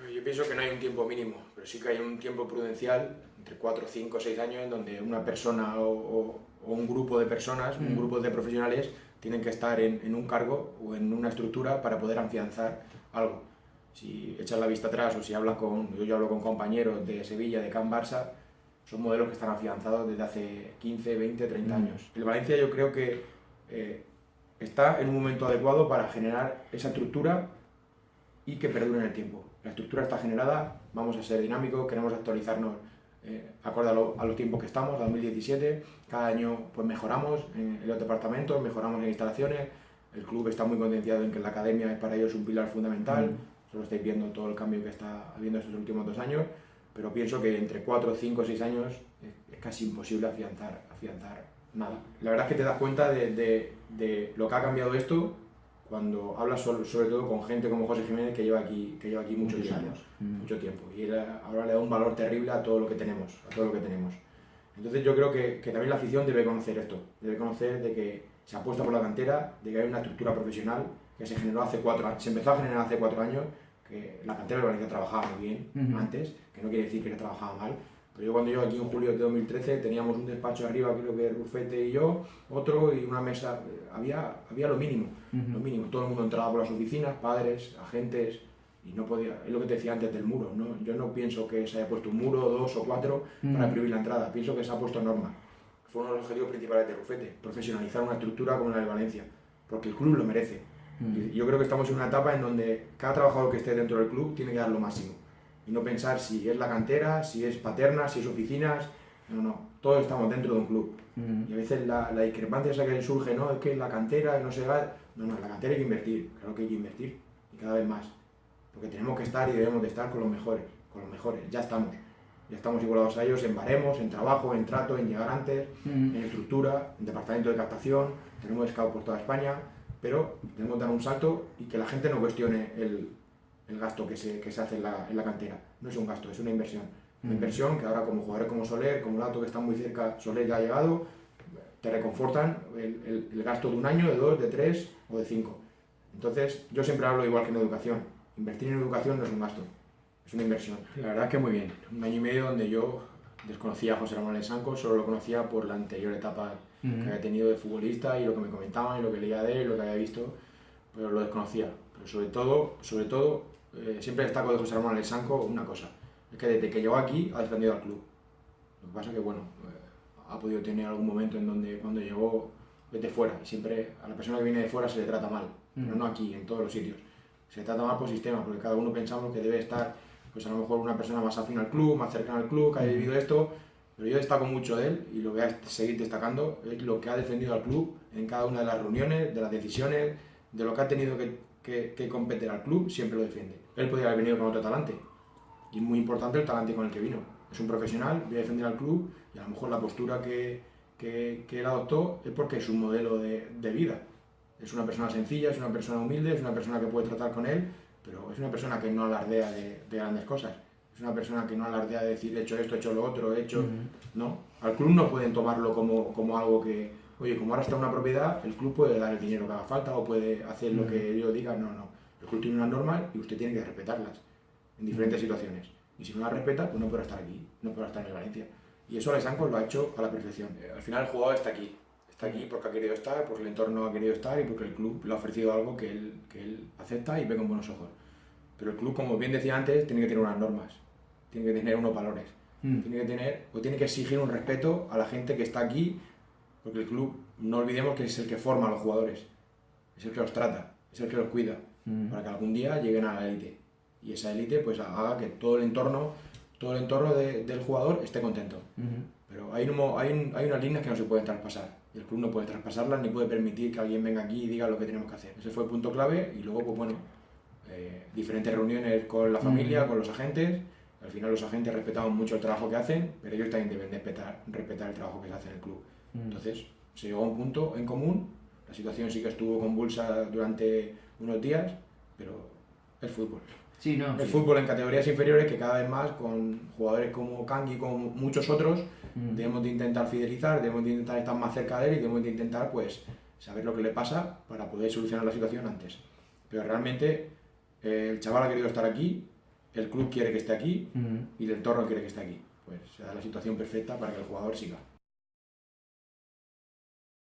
Yo pienso que no hay un tiempo mínimo, pero sí que hay un tiempo prudencial, entre 4, 5, 6 años, en donde una persona o un grupo de personas, un grupo de profesionales, tienen que estar en un cargo o en una estructura para poder afianzar algo. Si echas la vista atrás o si hablas yo hablo con compañeros de Sevilla, de Can Barça, son modelos que están afianzados desde hace 15, 20, 30 años. El Valencia yo creo que está en un momento adecuado para generar esa estructura y que perdure en el tiempo. La estructura está generada, vamos a ser dinámicos, queremos actualizarnos acorde a los tiempos que estamos, 2017, cada año pues mejoramos en los departamentos, mejoramos en instalaciones, el club está muy concienciado en que la academia es para ellos un pilar fundamental, solo estáis viendo todo el cambio que está habiendo estos últimos 2 años, pero pienso que entre 4, 5, 6 años es casi imposible afianzar nada. La verdad es que te das cuenta de lo que ha cambiado esto cuando hablas sobre todo con gente como José Jiménez que lleva aquí muchos tiempo, y él ahora le da un valor terrible a todo lo que tenemos, Entonces yo creo que también la afición debe conocer esto, debe conocer de que se apuesta por la cantera, de que hay una estructura profesional que se generó hace 4 años, se empezó a generar hace 4 años, que la cantera de Valencia trabajaba muy bien antes, que no quiere decir que se trabajaba mal. Pero yo cuando llego aquí en julio de 2013 teníamos un despacho arriba, creo que Rufete y yo, otro y una mesa, había lo mínimo, todo el mundo entraba por las oficinas, padres, agentes, y no podía, es lo que te decía antes del muro, ¿no? Yo no pienso que se haya puesto un muro, 2 o 4 para prohibir la entrada, pienso que se ha puesto norma. Fue uno de los objetivos principales de Rufete, profesionalizar una estructura como la de Valencia, porque el club lo merece. Y yo creo que estamos en una etapa en donde cada trabajador que esté dentro del club tiene que dar lo máximo. Y no pensar si es la cantera, si es Paterna, si es oficinas, no, todos estamos dentro de un club. Y a veces la discrepancia esa que surge, ¿no? Es que la cantera, no se va, no, la cantera hay que invertir, claro que hay que invertir, y cada vez más, porque tenemos que estar y debemos de estar con los mejores, ya estamos igualados a ellos en baremos, en trabajo, en trato, en llegar antes, en estructura, en departamento de captación, tenemos scout por toda España, pero tenemos que dar un salto y que la gente no cuestione el gasto que se hace en la cantera. No es un gasto, es una inversión. Una inversión que ahora como jugadores como Soler, como Lato que están muy cerca, Soler ya ha llegado, te reconfortan el gasto de 1 año, de 2, de 3 o de 5. Entonces yo siempre hablo igual que en educación. Invertir en educación no es un gasto, es una inversión. La verdad es que muy bien. 1 año y medio donde yo desconocía a José Ramón Lesanco, solo lo conocía por la anterior etapa que había tenido de futbolista y lo que me comentaban y lo que leía de él, lo que había visto, pero lo desconocía. Pero sobre todo siempre destaco de José Ramón Lesanco una cosa, es que desde que llegó aquí ha defendido al club. Lo que pasa es que bueno, ha podido tener algún momento en donde cuando llegó desde fuera, y siempre a la persona que viene de fuera se le trata mal, pero no aquí, en todos los sitios. Se trata mal por sistema, porque cada uno pensamos que debe estar, pues a lo mejor una persona más afín al club, más cercana al club, que haya vivido esto, pero yo destaco mucho de él, y lo voy a seguir destacando, es lo que ha defendido al club en cada una de las reuniones, de las decisiones, de lo que ha tenido que competir al club, siempre lo defiende. Él podría haber venido con otro talante, y es muy importante el talante con el que vino. Es un profesional, voy a defender al club, y a lo mejor la postura que él adoptó es porque es un modelo de vida. Es una persona sencilla, es una persona humilde, es una persona que puede tratar con él, pero es una persona que no alardea de grandes cosas. Es una persona que no alardea de decir he hecho esto, he hecho lo otro, he hecho... No, al club no pueden tomarlo como algo que... Oye, como ahora está una propiedad, el club puede dar el dinero que haga falta o puede hacer lo que yo diga. No. El club tiene unas normas y usted tiene que respetarlas en diferentes situaciones. Y si no las respeta, pues no podrá estar aquí, no podrá estar en el Valencia. Y eso Lesanco lo ha hecho a la perfección. Al final el jugador está aquí porque ha querido estar, porque el entorno ha querido estar y porque el club le ha ofrecido algo que él acepta y ve con buenos ojos. Pero el club, como bien decía antes, tiene que tener unas normas, tiene que tener unos valores, tiene que exigir un respeto a la gente que está aquí, porque el club, no olvidemos que es el que forma a los jugadores, es el que los trata, es el que los cuida, para que algún día lleguen a la élite. Y esa élite pues haga que todo el entorno del jugador esté contento. Pero hay unas líneas que no se pueden traspasar. Y el club no puede traspasarlas ni puede permitir que alguien venga aquí y diga lo que tenemos que hacer. Ese fue el punto clave y luego, pues bueno, diferentes reuniones con la familia, con los agentes. Al final los agentes respetamos mucho el trabajo que hacen, pero ellos también deben respetar el trabajo que se hace en el club. Entonces, se llegó a un punto en común. La situación sí que estuvo convulsa durante unos días, pero es fútbol. Sí, no, el fútbol en categorías inferiores, que cada vez más con jugadores como Kangui, como muchos otros, debemos de intentar fidelizar, debemos de intentar estar más cerca de él y debemos de intentar pues saber lo que le pasa para poder solucionar la situación antes. Pero realmente el chaval ha querido estar aquí, el club quiere que esté aquí y el entorno quiere que esté aquí. Pues se da la situación perfecta para que el jugador siga.